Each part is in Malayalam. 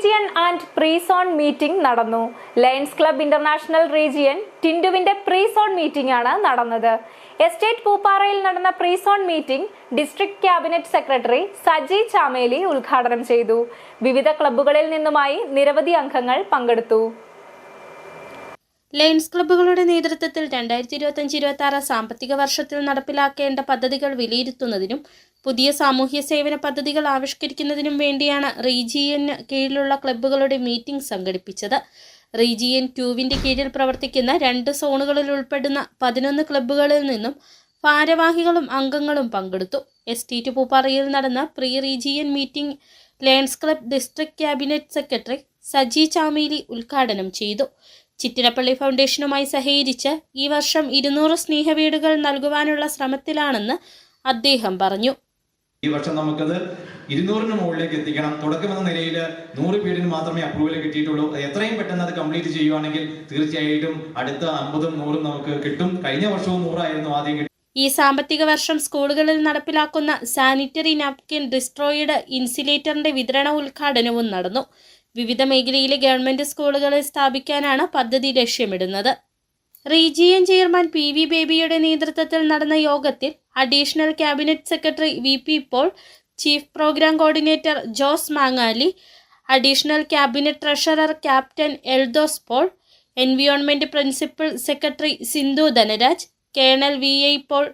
Region and pre zone meeting നടന്നു. ലയൺസ് ക്ലബ് ഇന്റർനാഷണൽ റീജിയൻ ടിൻഡുവിന്റെ പ്രീ സോൺ മീറ്റിംഗ് ആണ് നടന്നത്. എസ്റ്റേറ്റ് പൂപ്പാറയിൽ നടന്ന pre zone meeting district cabinet secretary Saji Chameli ഉദ്ഘാടനം ചെയ്തു. വിവിധ ക്ലബ്ബുകളിൽ നിന്നുമായി നിരവധി അംഗങ്ങൾ പങ്കെടുത്തു. ലയൺസ് ക്ലബ്ബുകളുടെ നേതൃത്വത്തിൽ 2025-26 സാമ്പത്തിക വർഷത്തിൽ നടപ്പിലാക്കേണ്ട പദ്ധതികൾ വിലയിരുത്തുന്നതിനും പുതിയ സാമൂഹ്യ സേവന പദ്ധതികൾ ആവിഷ്കരിക്കുന്നതിനും വേണ്ടിയാണ് റീജിയന് കീഴിലുള്ള ക്ലബ്ബുകളുടെ മീറ്റിംഗ് സംഘടിപ്പിച്ചത്. റീജിയൻ 2വിന്റെ കീഴിൽ പ്രവർത്തിക്കുന്ന 2 സോണുകളിൽ ഉൾപ്പെടുന്ന 11 ക്ലബ്ബുകളിൽ നിന്നും ഭാരവാഹികളും അംഗങ്ങളും പങ്കെടുത്തു. എസ്റ്റേറ്റ് പൂപ്പാറയിൽ നടന്ന pre region meeting lions club district cabinet secretary Saji Chameli ഉദ്ഘാടനം ചെയ്തു. ചിറ്റിനപ്പള്ളി ഫൗണ്ടേഷനുമായി സഹകരിച്ച് ഈ വർഷം 200 സ്നേഹവീടുകൾ നൽകുവാനുള്ള ശ്രമത്തിലാണെന്ന് അദ്ദേഹം പറഞ്ഞു. ഈ വർഷം നമുക്കത് 200-ന് മുകളിലേക്ക് എത്തിക്കണം. തുടക്കമെന്ന നിലയിൽ 100 വീടിന് മാത്രമേ അപ്രൂവൽ കിട്ടിയിട്ടുള്ളൂ. എത്രയും പെട്ടെന്ന് അത് കംപ്ലീറ്റ് ചെയ്യുവാണെങ്കിൽ തീർച്ചയായിട്ടും അടുത്ത 50-ഉം 100-ഉം നമുക്ക് കിട്ടും. കഴിഞ്ഞ വർഷവും 100 ആദ്യം കിട്ടും. ഈ സാമ്പത്തിക വർഷം സ്കൂളുകളിൽ നടപ്പിലാക്കുന്ന സാനിറ്ററി നാപ്കിൻ ഡിസ്ട്രോയിഡ് ഇൻസുലേറ്ററിന്റെ വിതരണ ഉദ്ഘാടനവും നടന്നു. വിവിധ മേഖലയിലെ ഗവൺമെന്റ് സ്കൂളുകളിൽ സ്ഥാപിക്കാനാണ് പദ്ധതി ലക്ഷ്യമിടുന്നത്. റീജിയൻ ചെയർമാൻ PV ബേബിയുടെ നേതൃത്വത്തിൽ നടന്ന യോഗത്തിൽ additional cabinet secretary VP Paul, chief programme coordinator Jose Mangali, additional cabinet treasurer captain Eldhose Paul, environment principal secretary Sindhu Dhanaraj, colonel VI Paul,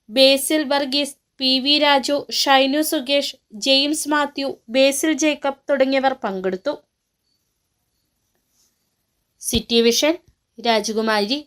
Basil Varghese, PV Raju, Shinu Sukesh, James Mathew, Basil Jacob തുടങ്ങിയവർ പങ്കെടുത്തു. സിറ്റി വിഷൻ, രാജകുമാരി.